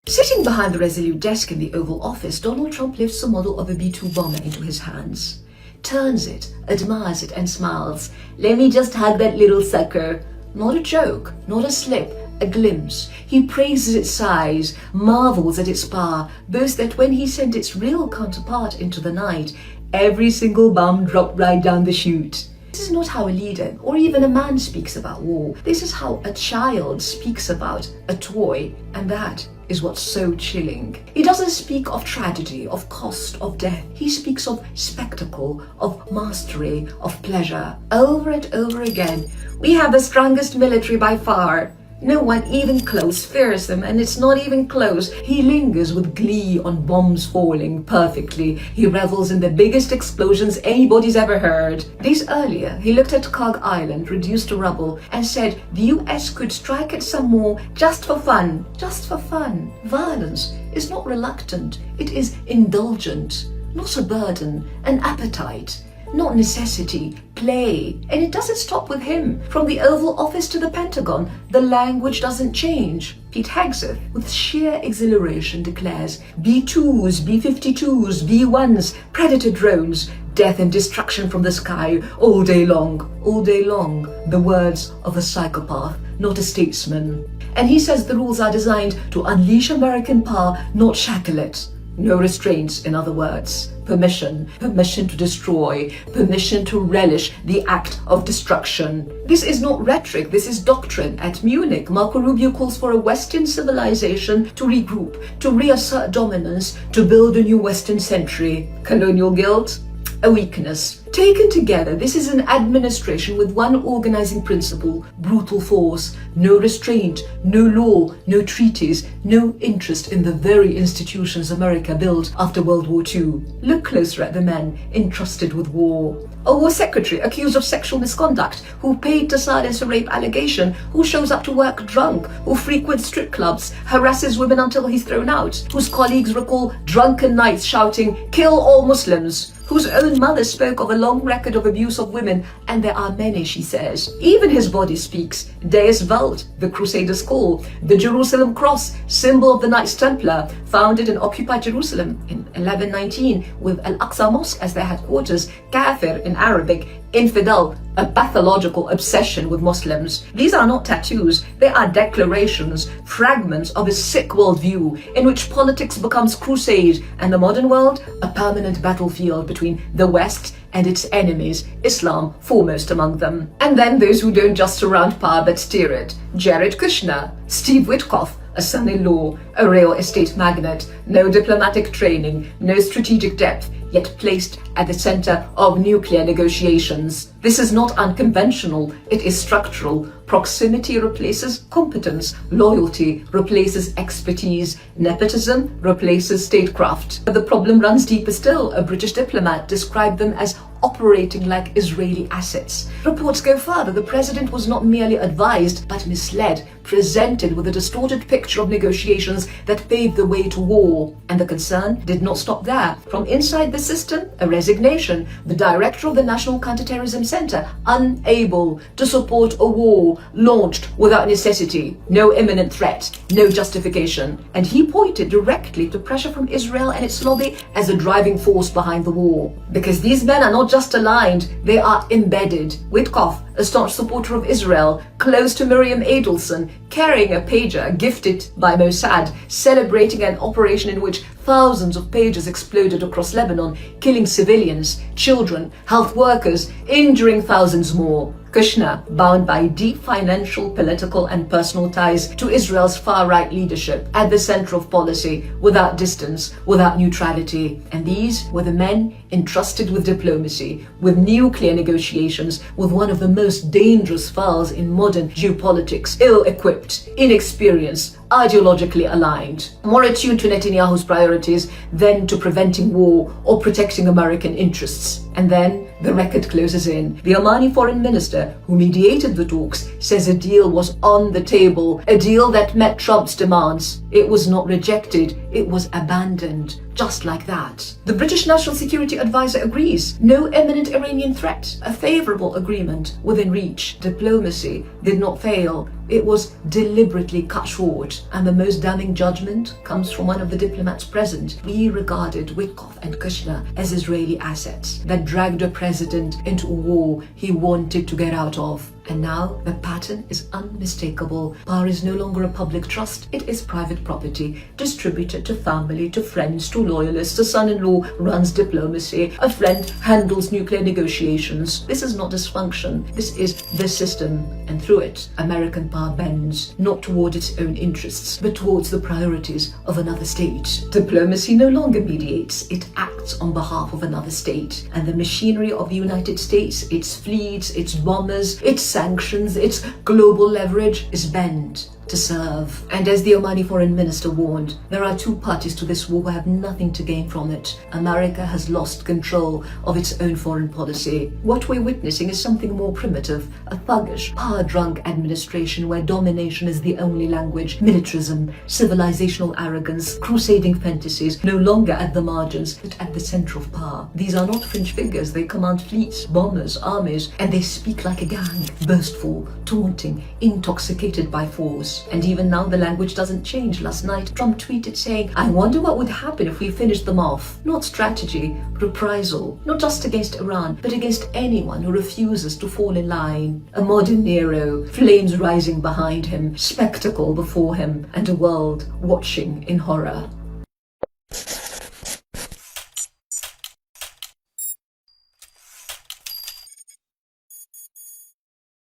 Sitting behind the resolute desk in the Oval Office, Donald Trump lifts a model of a B-2 bomber into his hands, turns it, admires it, and smiles. "Let me just hug that little sucker." Not a joke, not a slip, a glimpse. He praises its size, marvels at its power, boasts that when he sent its real counterpart into the night, every single bomb dropped right down the chute. This is not how a leader or even a man speaks about war. This is how a child speaks about a toy, and that is what's so chilling. He doesn't speak of tragedy, of cost, of death. He speaks of spectacle, of mastery, of pleasure. Over and over again, "We have the strongest military by far. No one even close fears them, and it's not even close." He lingers with glee on bombs falling perfectly. He revels in the biggest explosions anybody's ever heard. Days earlier, he looked at Cog Island, reduced to rubble, and said the US could strike at some more just for fun. Just for fun. Violence is not reluctant, it is indulgent. Not a burden, an appetite. Not necessity, play. And it doesn't stop with him. From the Oval Office to the Pentagon, the language doesn't change. Pete Hegseth, with sheer exhilaration, declares B-2s, B-52s, B-1s, Predator drones, death and destruction from the sky, all day long, all day long. The words of a psychopath, not a statesman. And he says the rules are designed to unleash American power, not shackle it. No restraints, in other words. Permission to destroy, permission to relish the act of destruction. This is not rhetoric, this is doctrine. At Munich, Marco Rubio calls for a Western civilization to regroup, to reassert dominance, to build a new Western century. Colonial guilt? A weakness. Taken together, this is an administration with one organizing principle: brutal force, no restraint, no law, no treaties, no interest in the very institutions America built after World War II. Look closer at the men entrusted with war. A war secretary accused of sexual misconduct, who paid to silence a rape allegation, who shows up to work drunk, who frequents strip clubs, harasses women until he's thrown out, whose colleagues recall drunken nights shouting, "Kill all Muslims," whose own mother spoke of a long record of abuse of women, and there are many, she says. Even his body speaks. Deus Vult, the Crusaders' call, the Jerusalem cross, symbol of the Knights Templar, founded in occupied Jerusalem in 1119 with Al-Aqsa Mosque as their headquarters, Kafir in Arabic, infidel, a pathological obsession with Muslims. These are not tattoos, they are declarations, fragments of a sick worldview in which politics becomes crusade and the modern world a permanent battlefield between the West and its enemies, Islam foremost among them. And then those who don't just surround power but steer it. Jared Kushner, Steve Witkoff, a son-in-law, a real estate magnate, no diplomatic training, no strategic depth, yet placed at the center of nuclear negotiations. This is not unconventional, it is structural. Proximity replaces competence, loyalty replaces expertise, nepotism replaces statecraft. But the problem runs deeper still. A British diplomat described them as operating like Israeli assets. Reports go further. The president was not merely advised, but misled, presented with a distorted picture of negotiations that paved the way to war. And the concern did not stop there. From inside the system, a resignation. The director of the National Counterterrorism Center, unable to support a war launched without necessity, no imminent threat, no justification. And he pointed directly to pressure from Israel and its lobby as a driving force behind the war. Because these men are not just aligned, they are embedded. Witkoff, a staunch supporter of Israel, close to Miriam Adelson, carrying a pager gifted by Mossad, celebrating an operation in which thousands of pagers exploded across Lebanon, killing civilians, children, health workers, injuring thousands more. Kushner, bound by deep financial, political, and personal ties to Israel's far-right leadership, at the center of policy, without distance, without neutrality. And these were the men entrusted with diplomacy, with nuclear negotiations, with one of the most dangerous files in modern geopolitics, ill-equipped, inexperienced, ideologically aligned, more attuned to Netanyahu's priorities than to preventing war or protecting American interests. And then the record closes in. The Omani foreign minister, who mediated the talks, says a deal was on the table, a deal that met Trump's demands. It was not rejected, it was abandoned. just like that. The British National Security Advisor agrees. No imminent Iranian threat. A favorable agreement within reach. Diplomacy did not fail. It was deliberately cut short, and the most damning judgment comes from one of the diplomats present. He regarded Witkoff and Kushner as Israeli assets that dragged a president into a war he wanted to get out of. And now the pattern is unmistakable. Power is no longer a public trust, it is private property, distributed to family, to friends, to loyalists. A son-in-law runs diplomacy, a friend handles nuclear negotiations. This is not dysfunction, this is the system. And through it, American power bends, not toward its own interests, but towards the priorities of another state. Diplomacy no longer mediates, it acts on behalf of another state. And the machinery of the United States, its fleets, its bombers, its sanctions, its global leverage is bent to serve. And as the Omani foreign minister warned, there are two parties to this war who have nothing to gain from it. America has lost control of its own foreign policy. What we're witnessing is something more primitive, a thuggish, power-drunk administration where domination is the only language, militarism, civilizational arrogance, crusading fantasies, no longer at the margins, but at the center of power. These are not fringe figures, they command fleets, bombers, armies, and they speak like a gang, boastful, taunting, intoxicated by force. And even now the language doesn't change. Last night Trump tweeted saying, "I wonder what would happen if we finished them off." Not strategy, reprisal, not just against Iran, but against anyone who refuses to fall in line. A modern Nero, flames rising behind him, spectacle before him, and a world watching in horror.